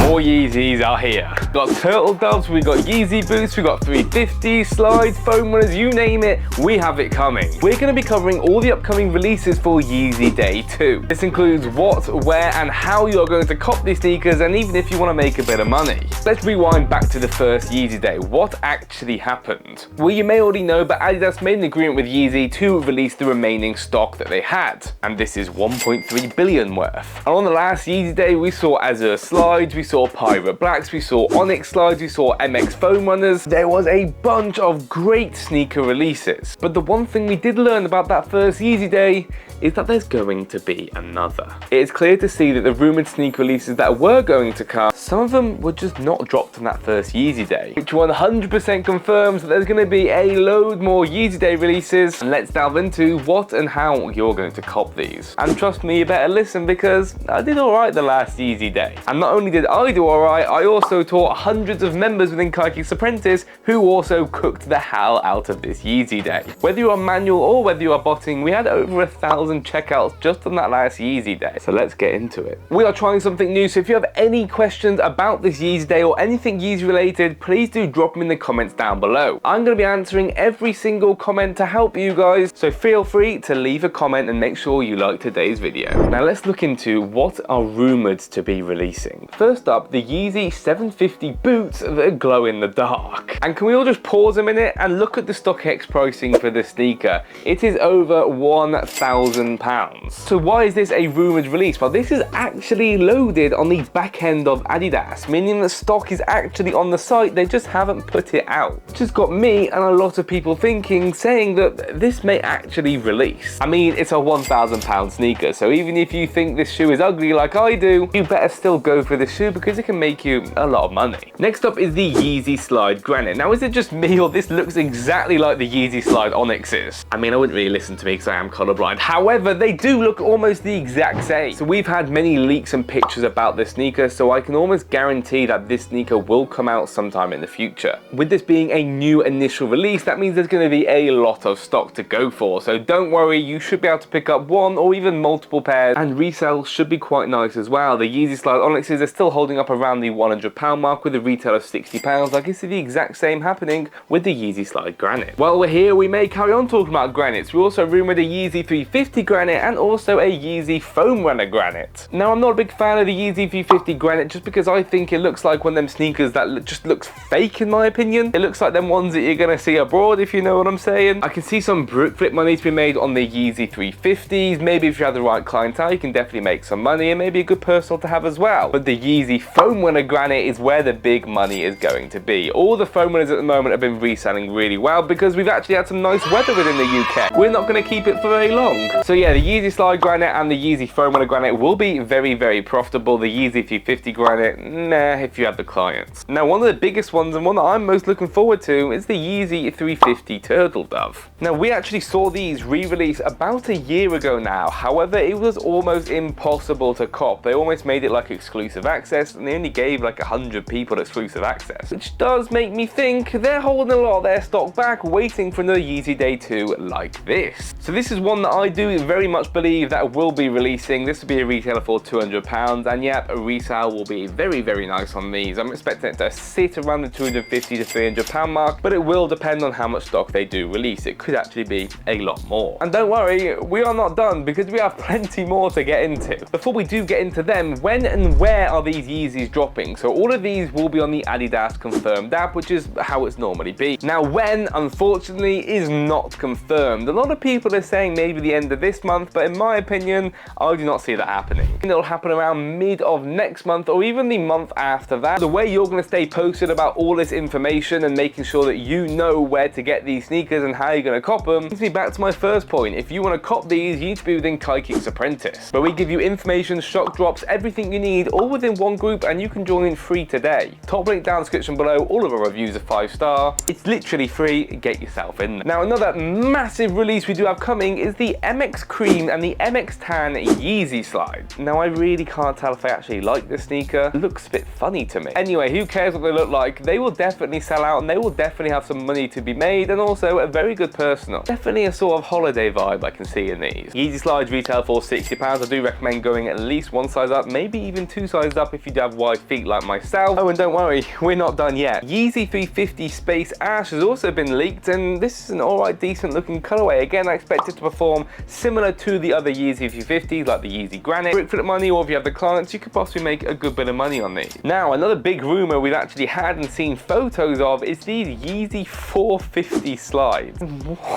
More Yeezys are here. We've got turtle doves, we got Yeezy boots, we got 350 slides, foam runners, you name it, we have it coming. We're going to be covering all the upcoming releases for Yeezy Day 2. This includes what, where and how you're going to cop these sneakers, and even if you want to make a bit of money. Let's rewind back to the first Yeezy Day. What actually happened? Well, you may already know, but Adidas made an agreement with Yeezy to release the remaining stock that they had, and this is 1.3 billion worth. And on the last Yeezy Day, we saw Azure slides, we saw Pirate Blacks, we saw Onyx slides, we saw MX foam runners. There was a bunch of great sneaker releases. But the one thing we did learn about that first Yeezy Day is that there's going to be another. It is clear to see that the rumoured sneaker releases that were going to come, some of them were just not dropped on that first Yeezy Day, which 100% confirms that there's going to be a load more Yeezy Day releases. And let's delve into what and how you're going to cop these. And trust me, you better listen, because I did alright the last Yeezy Day. And not only did I do alright, I also taught hundreds of members within KaiKicks Apprentice who also cooked the hell out of this Yeezy Day. Whether you are manual or whether you are botting, we had over 1,000 checkouts just on that last Yeezy Day. So let's get into it. We are trying something new, so if you have any questions about this Yeezy Day or anything Yeezy related, please do drop them in the comments down below. I'm going to be answering every single comment to help you guys, so feel free to leave a comment and make sure you like today's video. Now let's look into what are rumoured to be releasing. First up, the Yeezy 750 boots that glow in the dark. And can we all just pause a minute and look at the StockX pricing for this sneaker? It is over £1,000. So why is this a rumoured release? Well, this is actually loaded on the back end of Adidas, meaning the stock is actually on the site, they just haven't put it out. Which has got me and a lot of people saying that this may actually release. I mean, it's a £1,000 sneaker, so even if you think this shoe is ugly like I do, you better still go for this shoe because it can make you a lot of money. Next up is the Yeezy Slide Granite. Now, is it just me or this looks exactly like the Yeezy Slide Onyxes? I mean, I wouldn't really listen to me because I am colorblind. However, they do look almost the exact same. So we've had many leaks and pictures about this sneaker, so I can almost guarantee that this sneaker will come out sometime in the future. With this being a new initial release, that means there's going to be a lot of stock to go for. So don't worry, you should be able to pick up one or even multiple pairs, and resale should be quite nice as well. The Yeezy Slide Onyxes are still holding up around the £100 mark with a retail of £60. I can see the exact same happening with the Yeezy Slide Granite. While we're here, we may carry on talking about granites. We also rumoured a Yeezy 350 Granite and also a Yeezy Foam Runner Granite. Now, I'm not a big fan of the Yeezy 350 Granite just because I think it looks like one of them sneakers that just looks fake in my opinion. It looks like them ones that you're going to see abroad, if you know what I'm saying. I can see some brick flip money to be made on the Yeezy 350s. Maybe if you have the right clientele, you can definitely make some money, and maybe a good personal to have as well. But the Yeezy Foam Runner Granite is where the big money is going to be. All the foam runners at the moment have been reselling really well because we've actually had some nice weather within the UK. We're not going to keep it for very long. So yeah, the Yeezy Slide Granite and the Yeezy Foam Runner Granite will be very, very profitable. The Yeezy 350 Granite, nah, if you have the clients. Now, one of the biggest ones and one that I'm most looking forward to is the Yeezy 350 Turtle Dove. Now, we actually saw these re-release about a year ago now. However, it was almost impossible to cop. They almost made it like exclusive access, and they only gave like 100 people exclusive access, which does make me think they're holding a lot of their stock back, waiting for another Yeezy Day 2 like this. So this is one that I do very much believe that will be releasing. This will be a retailer for £200, and yep, a resale will be very, very nice on these. I'm expecting it to sit around the £250 to £300 mark, but it will depend on how much stock they do release. It could actually be a lot more. And don't worry, we are not done because we have plenty more to get into. Before we do get into them, when and where are these Yeezys dropping? So all of these will be on the Adidas confirmed app, which is how it's normally be. Now, when, unfortunately, is not confirmed. A lot of people are saying maybe the end of this month, but in my opinion, I do not see that happening. And it'll happen around mid of next month or even the month after that. The way you're going to stay posted about all this information and making sure that you know where to get these sneakers and how you're going to cop them brings me back to my first point. If you want to cop these, you need to be within KaiKicks Apprentice, where we give you information, shock drops, everything you need, all within one group, and you can join in free today. Top link down description below. All of our reviews are 5-star. It's literally free. Get yourself in there. Now, another massive release we do have coming is the MX Cream and the MX Tan Yeezy Slide. Now, I really can't tell if I actually like this sneaker. It looks a bit funny to me. Anyway, who cares what they look like? They will definitely sell out, and they will definitely have some money to be made, and also a very good personal. Definitely a sort of holiday vibe I can see in these. Yeezy Slides retail for £60. I do recommend going at least one size up, maybe even two sizes up if you you do have wide feet like myself. Oh, and don't worry, we're not done yet. Yeezy 350 Space Ash has also been leaked, and this is an alright decent looking colorway. Again, I expect it to perform similar to the other Yeezy 350s like the Yeezy Granite. Brick flip money, or if you have the clients, you could possibly make a good bit of money on these. Now, another big rumor we've actually had and seen photos of is these Yeezy 450 slides.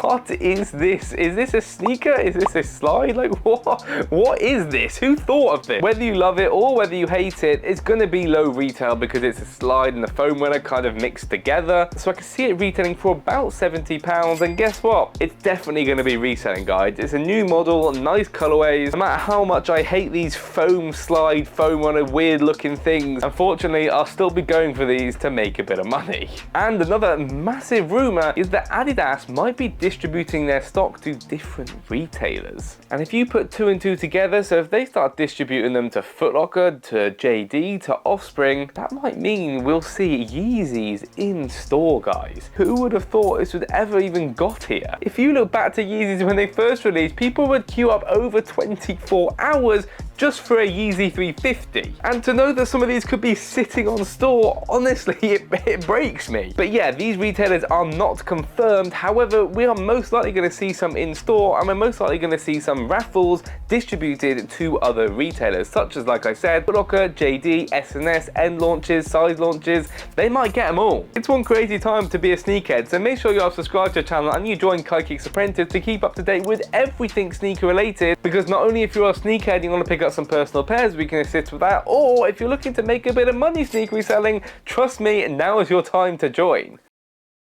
What is this? Is this a sneaker? Is this a slide? Like, what is this? Who thought of this? Whether you love it or whether you hate it, it's going to be low retail because it's a slide and the foam runner kind of mixed together. So I can see it retailing for about £70, and guess what? It's definitely going to be reselling, guys. It's a new model, nice colorways. No matter how much I hate these foam slide, foam runner, weird looking things, unfortunately, I'll still be going for these to make a bit of money. And another massive rumor is that Adidas might be distributing their stock to different retailers. And if you put two and two together, so if they start distributing them to Foot Locker, to JD, to Offspring, that might mean we'll see Yeezys in store, guys. Who would have thought this would ever even got here? If you look back to Yeezys when they first released, people would queue up over 24 hours just for a Yeezy 350. And to know that some of these could be sitting on store, honestly, it breaks me. But yeah, these retailers are not confirmed. However, we are most likely going to see some in store, and we're most likely going to see some raffles distributed to other retailers, such as, like I said, Foot Locker, JD, S&S, end launches, size launches. They might get them all. It's one crazy time to be a sneakerhead, so make sure you are subscribed to the channel and you join KaiKicks Apprentice to keep up to date with everything sneaker related, because not only if you're a sneakerhead you want to pick up some personal pairs, we can assist with that, or if you're looking to make a bit of money sneaker reselling, trust me, now is your time to join.